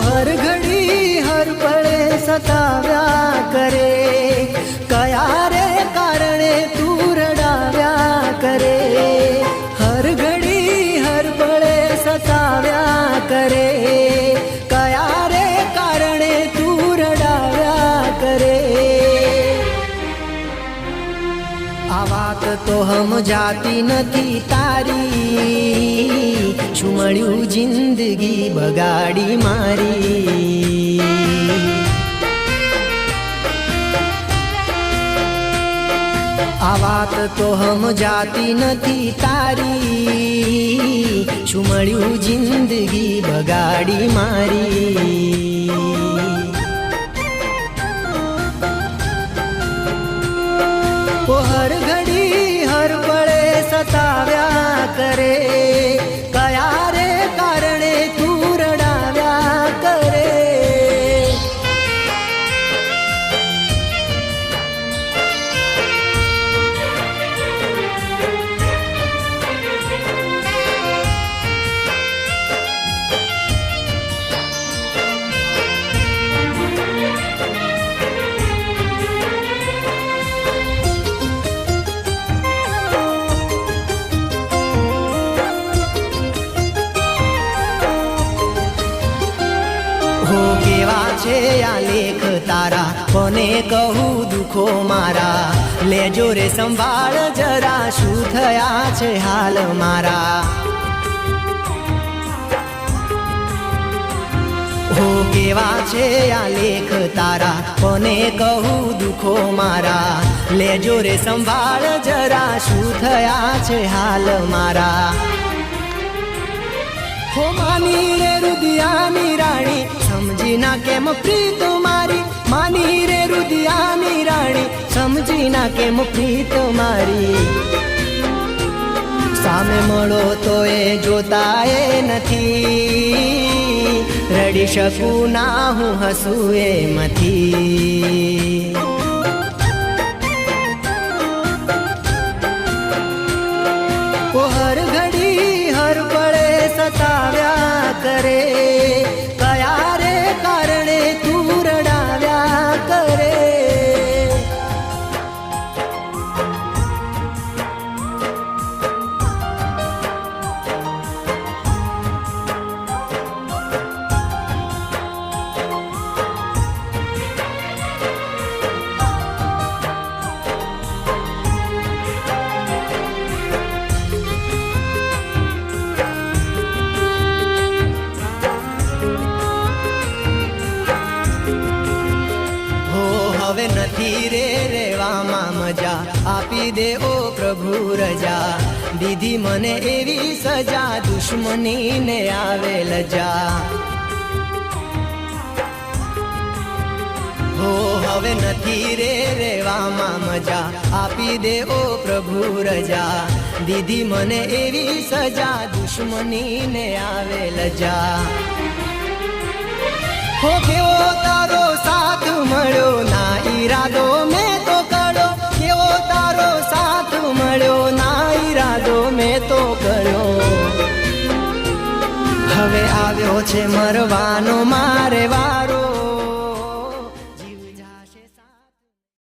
हर घड़ी हर पड़े सताव्या करे, कया रे कारणे तू रडाव्या करे। हर घड़ी हर पड़े सताव्या करे, कया रे कारणे तू रडाव्या करे। आ वात तो हम जाती नथी तारी, छू मळ्यू जिंदगी बगाड़ी मारी। आ वात तो हम जाती नथी तारी, छू मळ्यू जिंदगी बगाड़ी मारी। वो हर घड़ी हर पड़े सताव्या करे, कया रे कारणे तू रडाव्या करे। हो केवा छे आ लेख तारा, कोने कहूं दुखो मारा। लेजो रे संभाळ जरा, शू थया छे हाल मारा। हो केवा छे आ लेख तारा, कोने कहूं दुखो मारा। लेजो रे संभाळ जरा, शू थया छे हाल मारा। हो मानी रे रुदियानी राणी, समझी ना केम प्रीत मारी। मानी रे रुदियानी राणी, समझी ना केम प्रीत मारी। सामे मळो तो ए जोता ए नथी, रडी शकू ना हूँ हसू एमथी। वो हर घड़ी हर पड़े सताव्या करे, कया रे कारणे तू रडाव्या करे। હવે નથી રે રેવામાં મજા, આપી દે ઓ પ્રભુ રજા। દીધી મને એવી સજા, દુશ્મનીને આવે લજા। हो હવે નથી રે રેવામાં મજા, આપી દે ઓ પ્રભુ રજા। દીધી મને એવી સજા, દુશ્મનીને આવે લજા। हो केवो तारो साथ मळ्यो, ना इरादो में तो कळ्यो। केवो तारो साथ मळ्यो, ना इरादो में तो कळ्यो। हवे आव्यो छे मरवानो मारे वाळो।